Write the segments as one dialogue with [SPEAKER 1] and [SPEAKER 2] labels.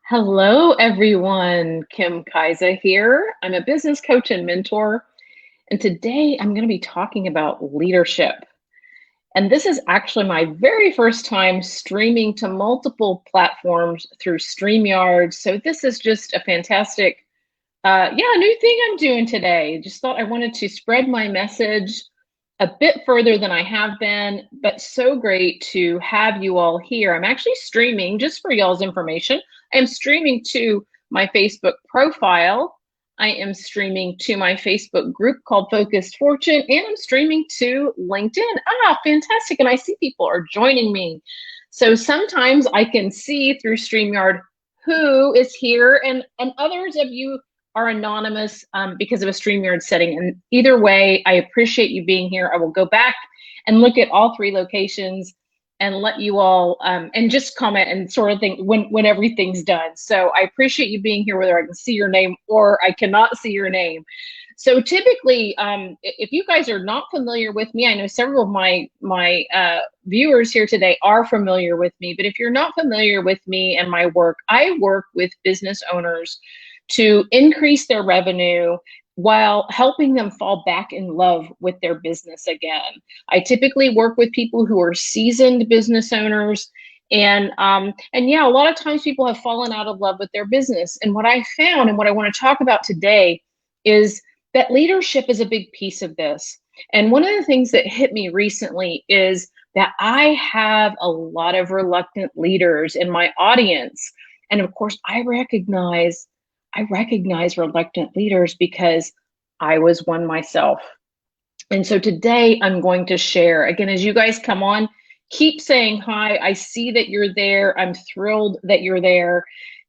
[SPEAKER 1] Hello, everyone. Kim Kaiser here. I'm a business coach and mentor, and today I'm going to be talking about leadership. And this is actually my very first time streaming to multiple platforms through StreamYard. So this is just a fantastic, new thing I'm doing today. Just thought I wanted to spread my message a bit further than I have been, but so great to have you all here. I'm actually streaming, just for y'all's information. I am streaming to my Facebook profile. I am streaming to my Facebook group called Focused Fortune, and I'm streaming to LinkedIn. Fantastic. And I see people are joining me. So sometimes I can see through StreamYard who is here, and others of you are anonymous because of a StreamYard setting. And either way, I appreciate you being here. I will go back and look at all three locations and let you all and just comment and sort of think when everything's done. So I appreciate you being here, whether I can see your name or I cannot see your name. So typically, if you guys are not familiar with me, I know several of my viewers here today are familiar with me, but if you're not familiar with me and my work, I work with business owners to increase their revenue while helping them fall back in love with their business again. I typically work with people who are seasoned business owners, and yeah, a lot of times people have fallen out of love with their business. And what I found and what I want to talk about today is that leadership is a big piece of this. And one of the things that hit me recently is that I have a lot of reluctant leaders in my audience. And of course, I recognize reluctant leaders because I was one myself. And so today I'm going to share, again, as you guys come on, keep saying hi. I see that you're there. I'm thrilled that you're there.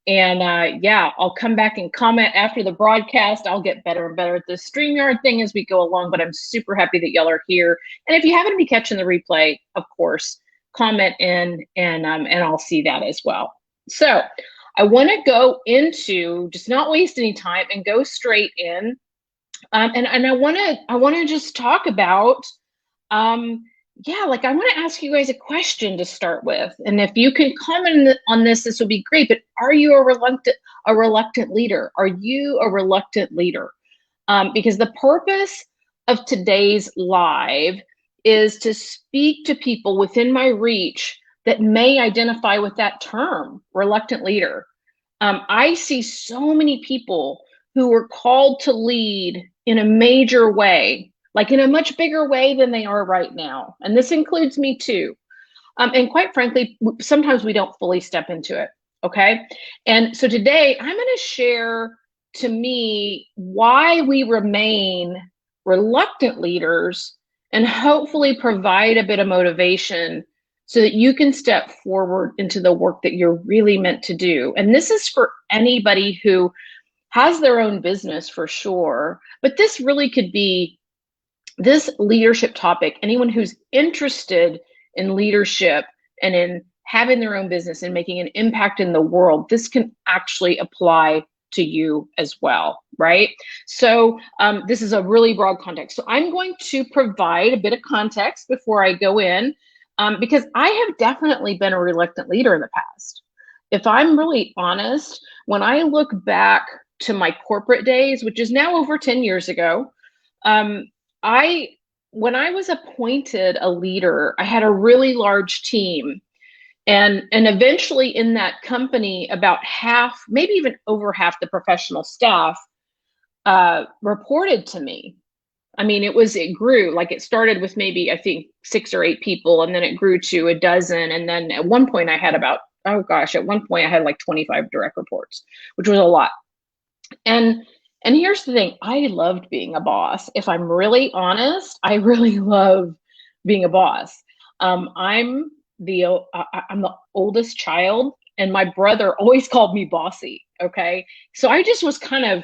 [SPEAKER 1] And yeah, I'll come back and comment after the broadcast. I'll get better and better at this StreamYard thing as we go along, but I'm super happy that y'all are here. And if you happen to be catching the replay, of course, comment in and I'll see that as well. So I want to go into, just not waste any time and go straight in. And I want to just talk about, I want to ask you guys a question to start with. And if you can comment on this, this would be great. But are you a reluctant leader? Are you a reluctant leader? Because the purpose of today's live is to speak to people within my reach that may identify with that term, reluctant leader. I see so many people who were called to lead in a major way, like in a much bigger way than they are right now. And this includes me too. And quite frankly, sometimes we don't fully step into it, okay? And so today I'm gonna share, to me, why we remain reluctant leaders and hopefully provide a bit of motivation so that you can step forward into the work that you're really meant to do. And this is for anybody who has their own business for sure, but this really could be this leadership topic. Anyone who's interested in leadership and in having their own business and making an impact in the world, this can actually apply to you as well, right? So this is a really broad context. So I'm going to provide a bit of context before I go in, because I have definitely been a reluctant leader in the past. If I'm really honest, when I look back to my corporate days, which is now over 10 years ago, when I was appointed a leader, I had a really large team. And eventually in that company, about half, maybe even over half the professional staff reported to me. I mean, it grew, like it started with maybe, I think, 6 or 8 people, and then it grew to a dozen. And then at one point I had about, at one point I had like 25 direct reports, which was a lot. And here's the thing, I loved being a boss. If I'm really honest, I really love being a boss. I'm the oldest child, and my brother always called me bossy, okay? So I just was kind of,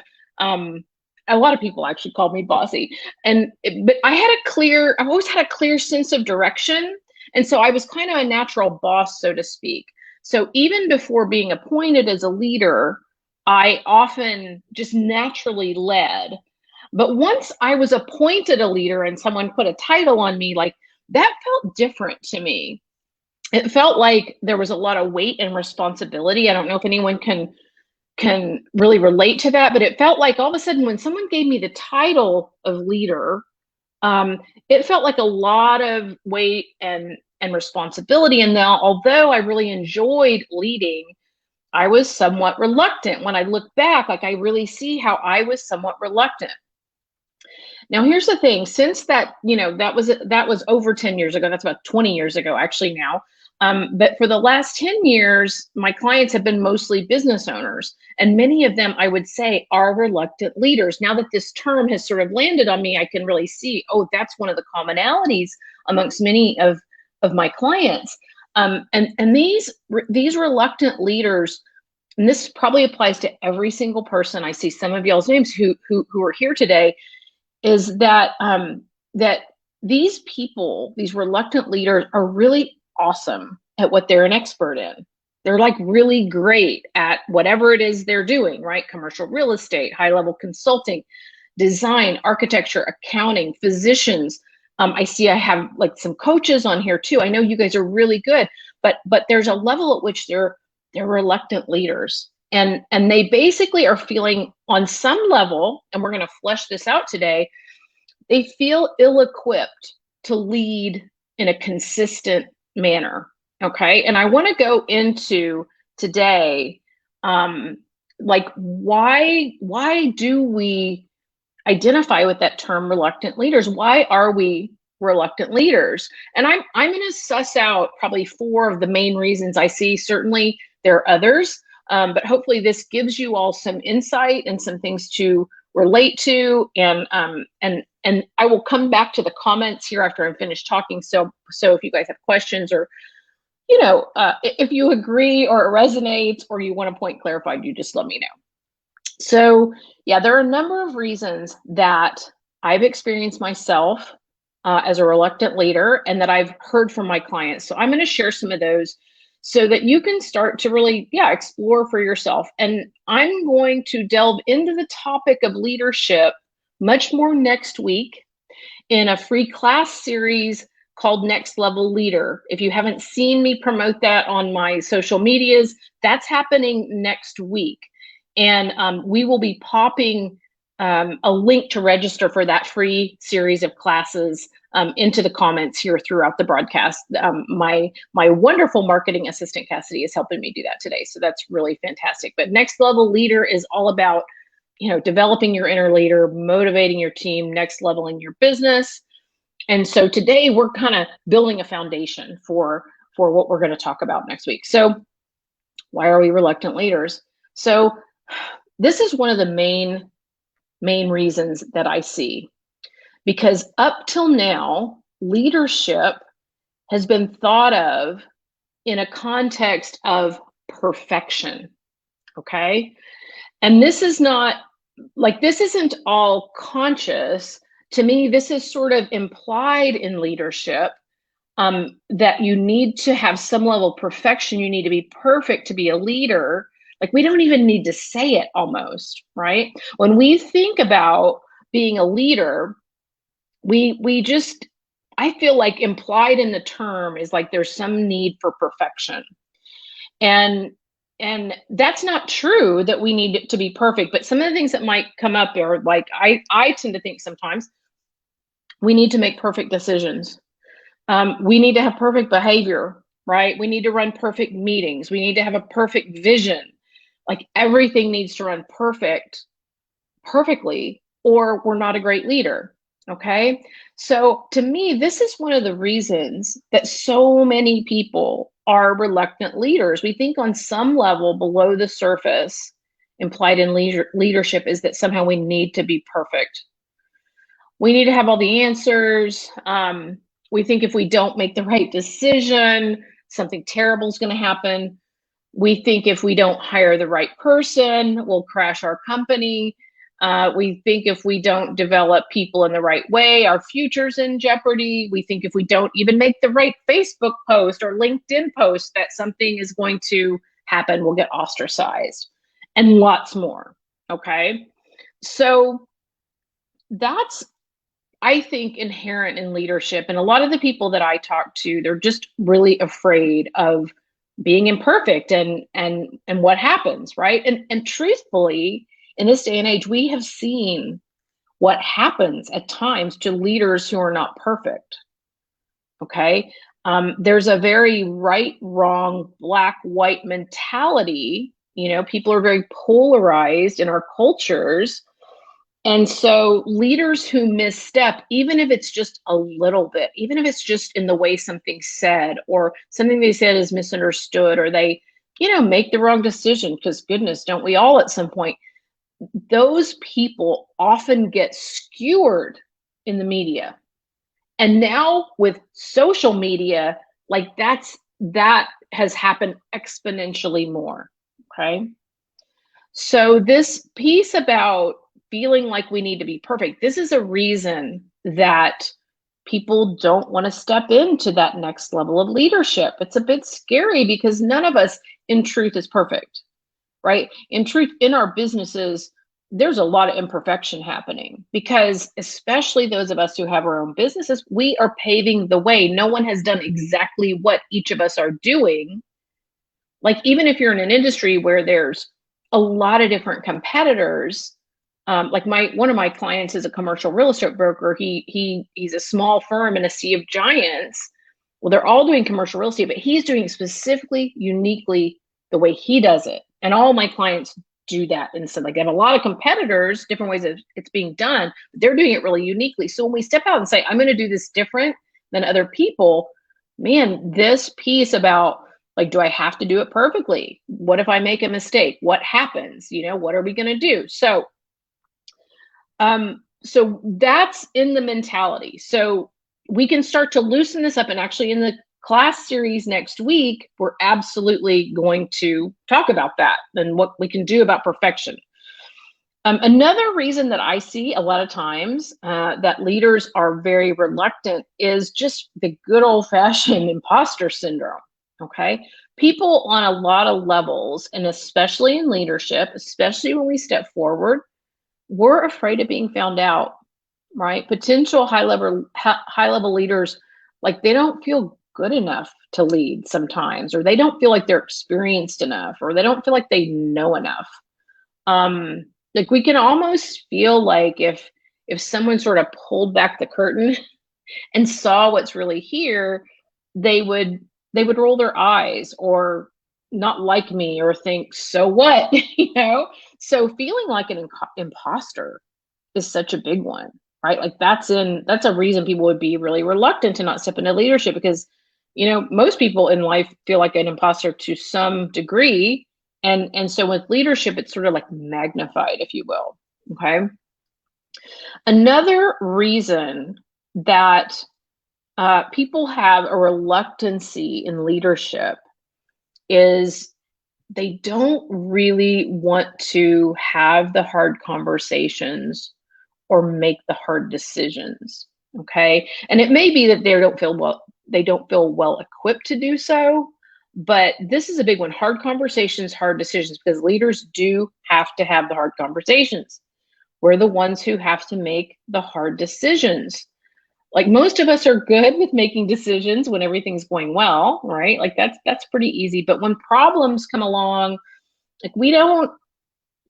[SPEAKER 1] a lot of people actually called me bossy. But I've always had a clear sense of direction. And so I was kind of a natural boss, so to speak. So even before being appointed as a leader, I often just naturally led. But once I was appointed a leader and someone put a title on me, like that felt different to me. It felt like there was a lot of weight and responsibility. I don't know if anyone can can really relate to that, but it felt like all of a sudden when someone gave me the title of leader, it felt like a lot of weight and responsibility. And now, although I really enjoyed leading, I was somewhat reluctant. When I look back, like I really see how I was somewhat reluctant. Now, here's the thing, since that, that was over 10 years ago, that's about 20 years ago, actually now. But for the last 10 years, my clients have been mostly business owners, and many of them, I would say, are reluctant leaders. Now that this term has sort of landed on me, I can really see, oh, that's one of the commonalities amongst many of my clients. And these reluctant leaders, and this probably applies to every single person. I see some of y'all's names who are here today, is that that these people, these reluctant leaders, are really awesome at what they're an expert in. They're like really great at whatever it is they're doing, right? Commercial real estate, high-level consulting, design, architecture, accounting, physicians. I see I have like some coaches on here too. I know you guys are really good, but there's a level at which they're reluctant leaders. And they basically are feeling on some level, and we're going to flesh this out today, they feel ill-equipped to lead in a consistent manner. Okay. And I want to go into today, like why do we identify with that term reluctant leaders? Why are we reluctant leaders? And I'm going to suss out probably 4 of the main reasons I see. Certainly there are others, but hopefully this gives you all some insight and some things to relate to. And I will come back to the comments here after I'm finished talking. So if you guys have questions, or if you agree or it resonates, or you want a point clarified, you just let me know. So yeah, there are a number of reasons that I've experienced myself as a reluctant leader, and that I've heard from my clients. So I'm going to share some of those so that you can start to really, explore for yourself. And I'm going to delve into the topic of leadership much more next week in a free class series called Next Level Leader. If you haven't seen me promote that on my social medias, that's happening next week. And we will be popping a link to register for that free series of classes into the comments here throughout the broadcast. My wonderful marketing assistant, Cassidy, is helping me do that today. So that's really fantastic. But Next Level Leader is all about, developing your inner leader, motivating your team, next leveling your business. And so today we're kind of building a foundation for what we're going to talk about next week. So why are we reluctant leaders? So this is one of the main reasons that I see, because up till now, leadership has been thought of in a context of perfection. Okay. And this is not like, this isn't all conscious. To me, this is sort of implied in leadership, that you need to have some level of perfection. You need to be perfect to be a leader. Like, we don't even need to say it almost, right? When we think about being a leader, we just, I feel like implied in the term is like there's some need for perfection. And that's not true that we need it to be perfect, but some of the things that might come up are like, I tend to think sometimes we need to make perfect decisions. We need to have perfect behavior, right? We need to run perfect meetings. We need to have a perfect vision. Like, everything needs to run perfectly, or we're not a great leader. Okay. So to me, this is one of the reasons that so many people are reluctant leaders. We think on some level below the surface, implied in leadership, is that somehow we need to be perfect. We need to have all the answers. We think if we don't make the right decision, something terrible is going to happen. We think if we don't hire the right person, we'll crash our company. We think if we don't develop people in the right way, our future's in jeopardy. We think if we don't even make the right Facebook post or LinkedIn post, that something is going to happen. We'll get ostracized, and lots more. Okay. So that's, I think, inherent in leadership. And a lot of the people that I talk to, they're just really afraid of being imperfect and what happens, right? And truthfully, in this day and age, we have seen what happens at times to leaders who are not perfect. Okay. There's a very right, wrong, black, white mentality. People are very polarized in our cultures. And so leaders who misstep, even if it's just a little bit, even if it's just in the way something's said or something they said is misunderstood, or they, make the wrong decision, because goodness, don't we all at some point? Those people often get skewered in the media. And now with social media, like that has happened exponentially more. Okay. So this piece about feeling like we need to be perfect, this is a reason that people don't want to step into that next level of leadership. It's a bit scary because none of us in truth is perfect, right? In truth, in our businesses, there's a lot of imperfection happening because, especially those of us who have our own businesses, we are paving the way. No one has done exactly what each of us are doing. Like, even if you're in an industry where there's a lot of different competitors, like one of my clients is a commercial real estate broker. He's a small firm in a sea of giants. Well, they're all doing commercial real estate, but he's doing specifically, uniquely the way he does it. And all my clients do that. And so, like, they have a lot of competitors, different ways that it's being done, but they're doing it really uniquely. So when we step out and say, I'm going to do this different than other people, man, this piece about, like, do I have to do it perfectly? What if I make a mistake? What happens? What are we going to do? So that's in the mentality. So we can start to loosen this up. And actually, in the class series next week, we're absolutely going to talk about that and what we can do about perfection. Another reason that I see a lot of times that leaders are very reluctant is just the good old-fashioned imposter syndrome. Okay. People on a lot of levels, and especially in leadership, especially when we step forward, we're afraid of being found out, right? Potential high level leaders, like, they don't feel good enough to lead sometimes, or they don't feel like they're experienced enough, or they don't feel like they know enough. Like, we can almost feel like if someone sort of pulled back the curtain and saw what's really here, they would roll their eyes or not like me or think, so what? So feeling like an imposter is such a big one, right? Like, that's a reason people would be really reluctant to not step into leadership, because most people in life feel like an imposter to some degree, and so with leadership, it's sort of like magnified, if you will. Okay. Another reason that people have a reluctancy in leadership is they don't really want to have the hard conversations or make the hard decisions. Okay. And it may be that they don't feel well equipped to do so. But this is a big one: hard conversations, hard decisions, because leaders do have to have the hard conversations. We're the ones who have to make the hard decisions. Like, most of us are good with making decisions when everything's going well, right? Like, that's pretty easy. But when problems come along, like,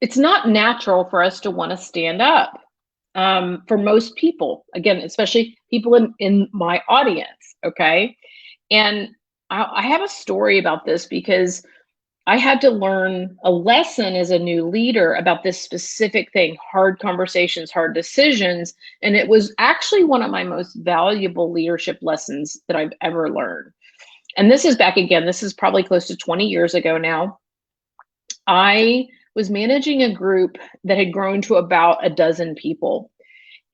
[SPEAKER 1] it's not natural for us to want to stand up. For most people, again, especially people in my audience. Okay. And I have a story about this because I had to learn a lesson as a new leader about this specific thing: hard conversations, hard decisions. And it was actually one of my most valuable leadership lessons that I've ever learned. And this is probably close to 20 years ago now. I was managing a group that had grown to about a dozen people.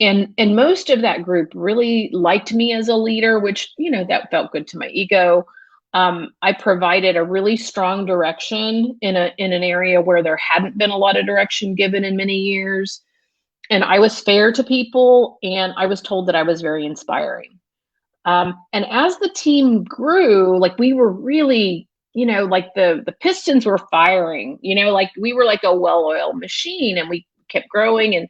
[SPEAKER 1] And most of that group really liked me as a leader, which, that felt good to my ego. I provided a really strong direction in an area where there hadn't been a lot of direction given in many years. And I was fair to people, and I was told that I was very inspiring. And as the team grew, like, we were really, like, the pistons were firing, like, we were like a well-oiled machine, and we kept growing.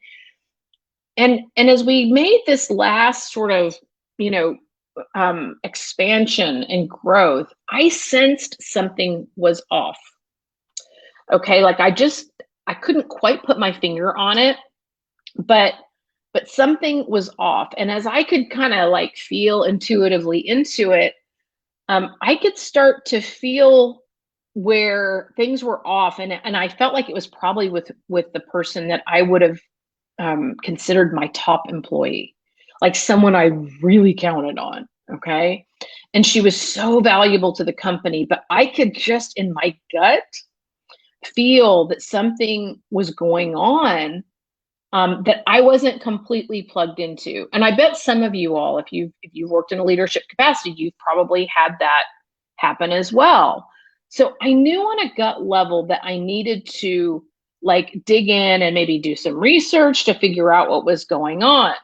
[SPEAKER 1] And as we made this last sort of, expansion and growth, I sensed something was off. Okay, like I couldn't quite put my finger on it, but something was off. And as I could kind of like feel intuitively into it, I could start to feel where things were off, and I felt like it was probably with the person that I would have considered my top employee, like someone I really counted on. Okay, and she was so valuable to the company, but I could just in my gut feel that something was going on that I wasn't completely plugged into. And I bet some of you all, if you've worked in a leadership capacity, you've probably had that happen as well. So I knew on a gut level that I needed to like dig in and maybe do some research to figure out what was going on.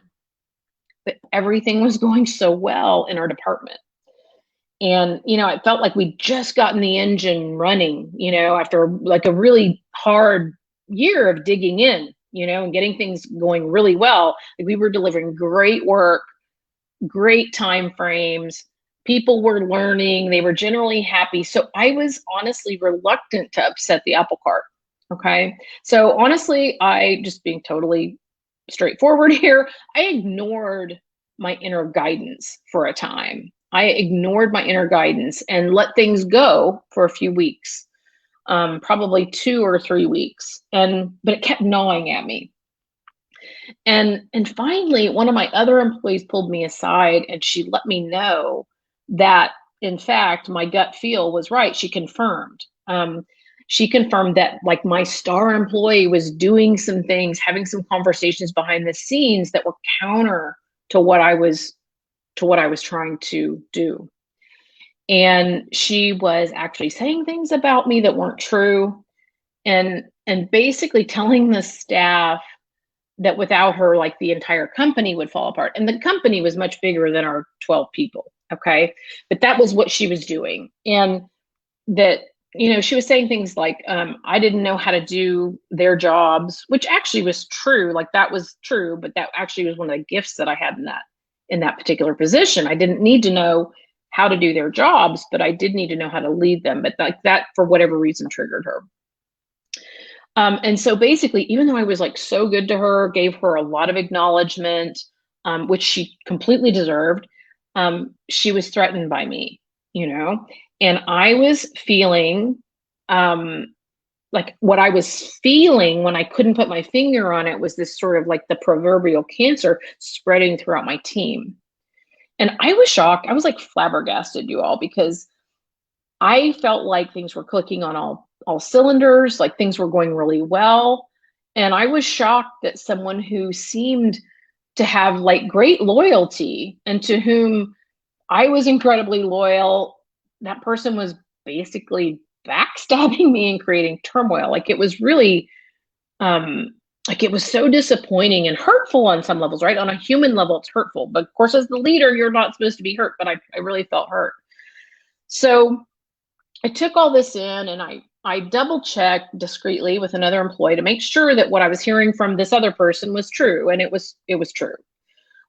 [SPEAKER 1] But everything was going so well in our department. And, it felt like we'd just gotten the engine running, after like a really hard year of digging in, and getting things going really well. Like we were delivering great work, great time frames. People were learning, they were generally happy. So I was honestly reluctant to upset the apple cart. Okay. So honestly, I just being totally straightforward here, I ignored my inner guidance for a time. I ignored my inner guidance and let things go for a few weeks, probably 2 or 3 weeks. But it kept gnawing at me. And finally, one of my other employees pulled me aside and she let me know that, in fact, my gut feel was right. She confirmed. She confirmed that like my star employee was doing some things, having some conversations behind the scenes that were counter to what I was trying to do. And she was actually saying things about me that weren't true, and basically telling the staff that without her, like the entire company would fall apart. And the company was much bigger than our 12 people. Okay. But that was what she was doing. And that, she was saying things like, I didn't know how to do their jobs, which actually was true. Like that was true, but that actually was one of the gifts that I had in that particular position. I didn't need to know how to do their jobs, but I did need to know how to lead them. But like that, for whatever reason, triggered her. And so basically, even though I was like so good to her, gave her a lot of acknowledgement, which she completely deserved, she was threatened by me, and I was feeling like what I was feeling when I couldn't put my finger on it was this sort of like the proverbial cancer spreading throughout my team. And I was shocked. I was like flabbergasted, you all, because I felt like things were clicking on all cylinders, like things were going really well. And I was shocked that someone who seemed to have like great loyalty and to whom I was incredibly loyal, that person was basically backstabbing me and creating turmoil. Like it was really, like it was so disappointing and hurtful on some levels, right? On a human level, it's hurtful. But of course, as the leader, you're not supposed to be hurt, but I really felt hurt. So I took all this in and I double checked discreetly with another employee to make sure that what I was hearing from this other person was true. And it was true.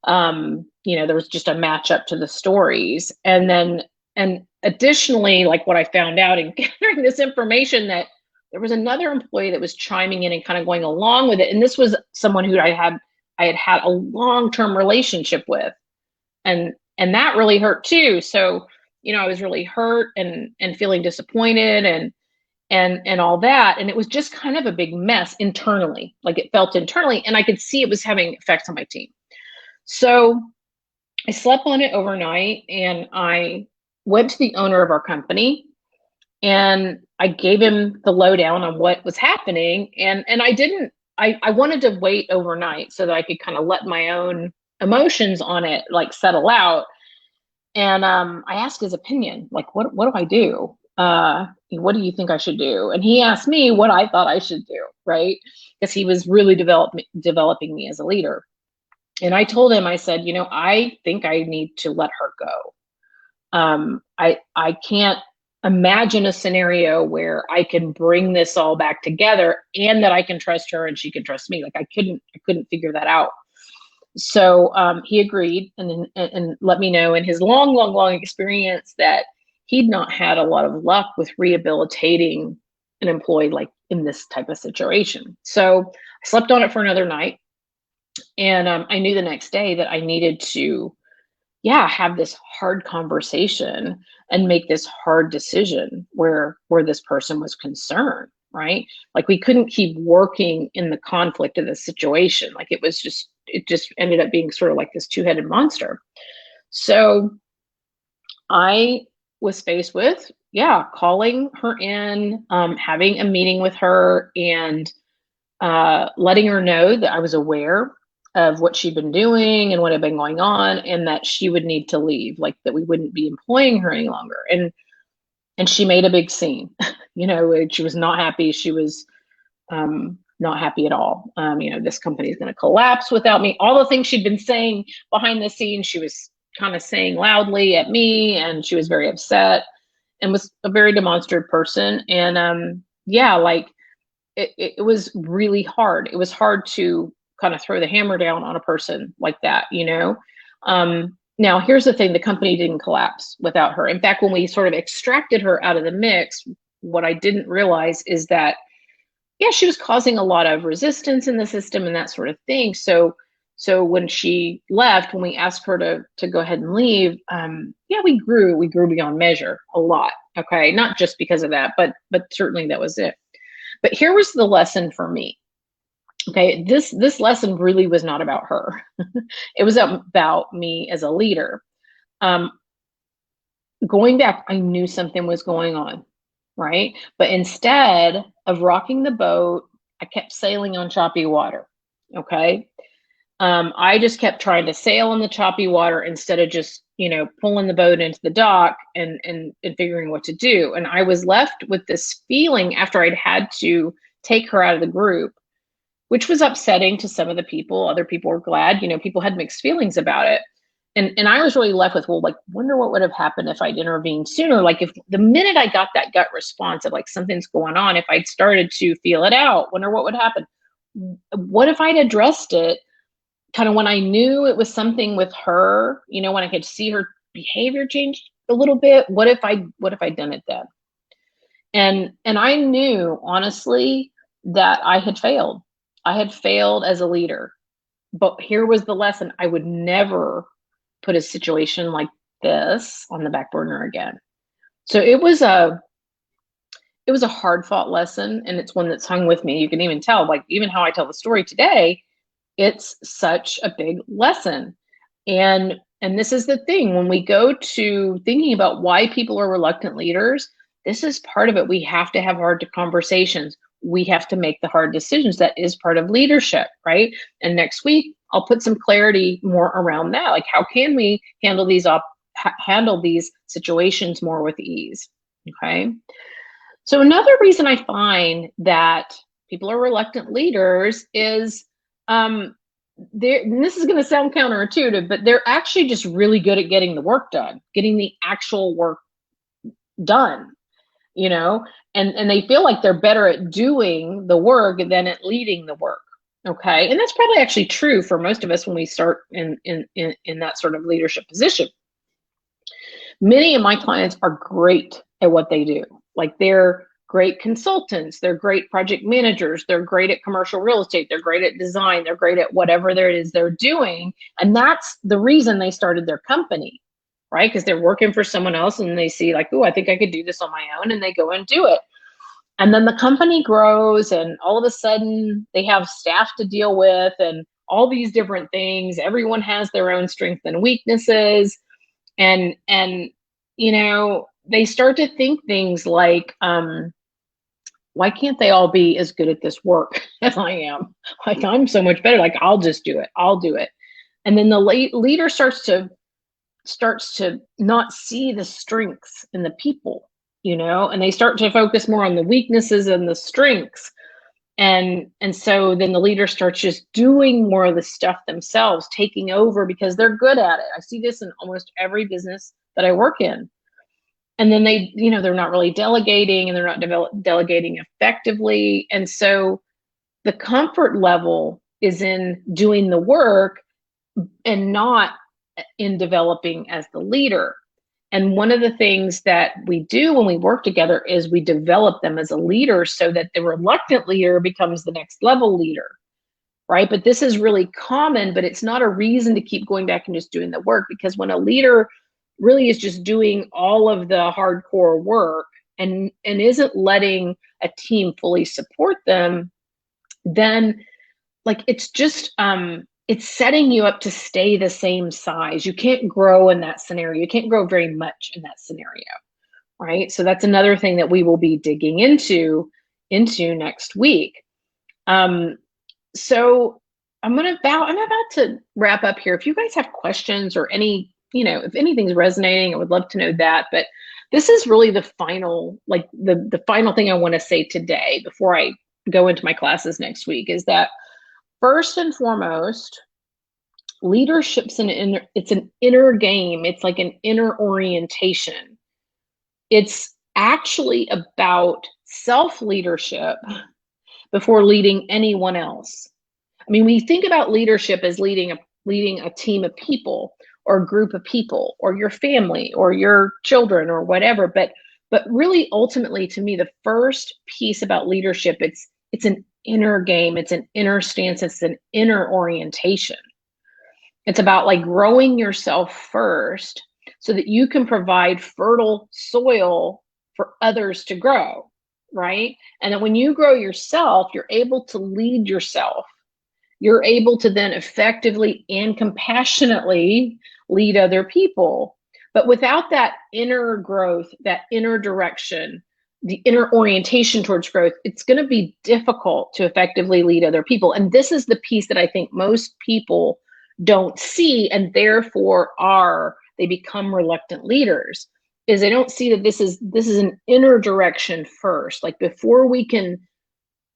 [SPEAKER 1] There was just a match up to the stories. And additionally, like what I found out in gathering this information, that there was another employee that was chiming in and kind of going along with it. And this was someone who I had had a long-term relationship with. And that really hurt too. So, I was really hurt and feeling disappointed and all that. And it was just kind of a big mess internally. Like it felt internally, and I could see it was having effects on my team. So I slept on it overnight and I went to the owner of our company and I gave him the lowdown on what was happening. And I wanted to wait overnight so that I could kind of let my own emotions on it like settle out. And I asked his opinion, like, what do I do? What do you think I should do? And he asked me what I thought I should do, right? Because he was really developing me as a leader. And I told him, I said, I think I need to let her go. I can't imagine a scenario where I can bring this all back together and that I can trust her and she can trust me. Like I couldn't figure that out. So he agreed and let me know in his long experience that he'd not had a lot of luck with rehabilitating an employee like in this type of situation. So I slept on it for another night, and I knew the next day that I needed to, yeah, have this hard conversation and make this hard decision where this person was concerned, right? Like we couldn't keep working in the conflict of the situation. Like it just ended up being sort of like this two-headed monster. So I was faced with, yeah, calling her in, having a meeting with her, and letting her know that I was aware of what she'd been doing and what had been going on, and that she would need to leave, like that we wouldn't be employing her any longer. And she made a big scene. She was not happy. She was not happy at all. This company is going to collapse without me. All the things she'd been saying behind the scenes, she was kind of saying loudly at me, and she was very upset and was a very demonstrative person. And yeah, like it was really hard. It was hard to kind of throw the hammer down on a person like that. Now, here's the thing, the company didn't collapse without her. In fact, when we sort of extracted her out of the mix, what I didn't realize is that, yeah, she was causing a lot of resistance in the system and that sort of thing. So when she left, when we asked her to go ahead and leave, yeah, we grew beyond measure a lot. Okay, not just because of that, but certainly that was it. But here was the lesson for me. Okay, this lesson really was not about her. It was about me as a leader. Going back, I knew something was going on, right? But instead of rocking the boat, I kept sailing on choppy water. Okay. I just kept trying to sail in the choppy water instead of just, pulling the boat into the dock and figuring what to do. And I was left with this feeling after I'd had to take her out of the group, which was upsetting to some of the people. Other people were glad, people had mixed feelings about it. And I was really left with, well, like, wonder what would have happened if I'd intervened sooner. Like if the minute I got that gut response of like something's going on, if I'd started to feel it out, wonder what would happen. What if I'd addressed it kind of when I knew it was something with her, when I could see her behavior change a little bit? What if I'd done it then? And I knew honestly that I had failed. I had failed as a leader. But here was the lesson. I would never put a situation like this on the back burner again. So it was a hard fought lesson, and it's one that's hung with me. You can even tell, like even how I tell the story today, it's such a big lesson. And this is the thing, when we go to thinking about why people are reluctant leaders, this is part of it. We have to have hard conversations. We have to make the hard decisions. That is part of leadership, right? And next week, I'll put some clarity more around that. Like, how can we handle these situations more with ease? Okay. So another reason I find that people are reluctant leaders is and this is going to sound counterintuitive, but they're actually just really good at getting the work done, getting the actual work done, and they feel like they're better at doing the work than at leading the work. Okay. And that's probably actually true for most of us when we start in that sort of leadership position. Many of my clients are great at what they do. Like they're great consultants, they're great project managers, they're great at commercial real estate, they're great at design, they're great at whatever there is they're doing. And that's the reason they started their company, right? Because they're working for someone else and they see like, oh, I think I could do this on my own, and they go and do it. And then the company grows, and all of a sudden they have staff to deal with and all these different things. Everyone has their own strengths and weaknesses. And they start to think things like, why can't they all be as good at this work as I am? Like, I'm so much better. Like, I'll just do it. I'll do it. And then the leader starts to not see the strengths in the people, and they start to focus more on the weaknesses and the strengths. And so then the leader starts just doing more of the stuff themselves, taking over because they're good at it. I see this in almost every business that I work in. And then they're not really delegating, and they're not delegating effectively. And so the comfort level is in doing the work, and not in developing as the leader. And one of the things that we do when we work together is we develop them as a leader so that the reluctant leader becomes the next level leader, right? But this is really common, but it's not a reason to keep going back and just doing the work, because when a leader really is just doing all of the hardcore work and isn't letting a team fully support them, then like it's just it's setting you up to stay the same size. You can't grow in that scenario. You can't grow very much in that scenario, right? So that's another thing that we will be digging into next week. So I'm about to wrap up here. If you guys have questions or any, if anything's resonating, I would love to know that. But this is really the final, like the final thing I want to say today before I go into my classes next week is that first and foremost, leadership's it's an inner game. It's like an inner orientation. It's actually about self-leadership before leading anyone else. I mean, we think about leadership as leading a team of people or a group of people or your family or your children or whatever. But really, ultimately, to me, the first piece about leadership, it's an inner game. It's an inner stance. It's an inner orientation. It's about like growing yourself first so that you can provide fertile soil for others to grow, right? And then when you grow yourself, you're able to lead yourself. You're able to then effectively and compassionately lead other people. But without that inner growth, that inner direction, the inner orientation towards growth, it's going to be difficult to effectively lead other people. And this is the piece that I think most people don't see, and therefore they become reluctant leaders, is they don't see that this is an inner direction first. Like before we can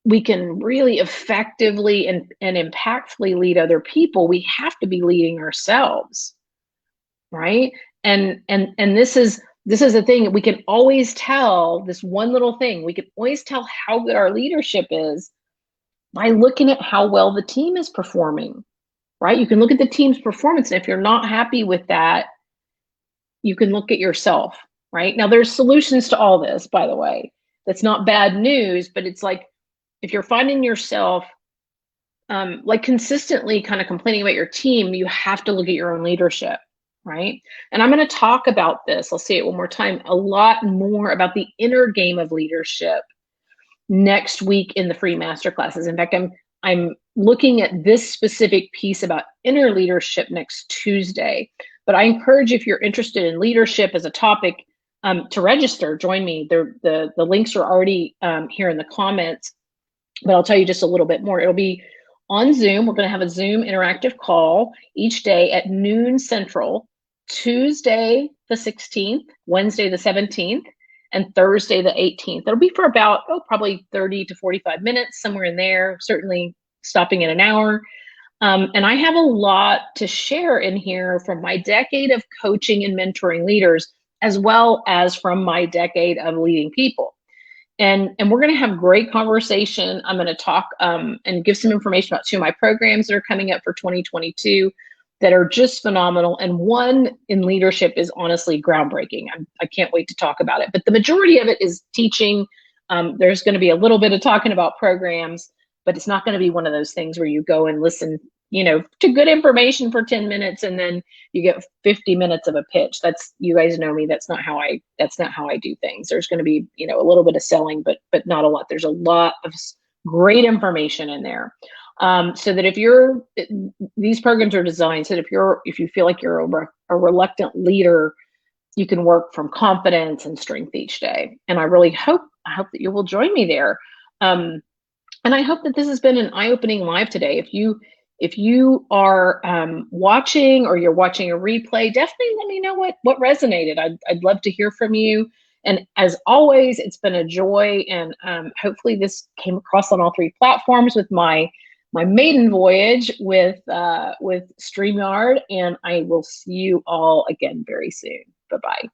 [SPEAKER 1] really effectively and impactfully lead other people, we have to be leading ourselves, right? And this is the thing that we can always tell, this one little thing, we can always tell how good our leadership is by looking at how well the team is performing, right? You can look at the team's performance, and if you're not happy with that, you can look at yourself, right? Now, there's solutions to all this, by the way. That's not bad news, but it's like, if you're finding yourself like consistently kind of complaining about your team, you have to look at your own leadership, right? And I'm going to talk about this, I'll say it one more time, a lot more about the inner game of leadership next week in the free masterclasses. In fact, I'm looking at this specific piece about inner leadership next Tuesday. But I encourage you, if you're interested in leadership as a topic, to register, join me. The links are already here in the comments. But I'll tell you just a little bit more. It'll be on Zoom. We're going to have a Zoom interactive call each day at noon Central, Tuesday the 16th, Wednesday the 17th, and Thursday the 18th. It'll be for about, probably 30 to 45 minutes, somewhere in there, certainly stopping at an hour. And I have a lot to share in here from my decade of coaching and mentoring leaders, as well as from my decade of leading people. And we're going to have great conversation. I'm going to talk and give some information about two of my programs that are coming up for 2022 that are just phenomenal. And one in leadership is honestly groundbreaking. I can't wait to talk about it. But the majority of it is teaching. There's going to be a little bit of talking about programs, but it's not going to be one of those things where you go and listen, to good information for 10 minutes and then you get 50 minutes of a pitch. You guys know me. That's not how I do things. There's going to be, a little bit of selling, but not a lot. There's a lot of great information in there. So that these programs are designed so that if you feel like you're a reluctant leader, you can work from confidence and strength each day. And I really hope that you will join me there. And I hope that this has been an eye-opening live today. If you are watching or you're watching a replay, definitely let me know what resonated. I'd love to hear from you. And as always, it's been a joy. And hopefully this came across on all three platforms with my maiden voyage with StreamYard. And I will see you all again very soon. Bye-bye.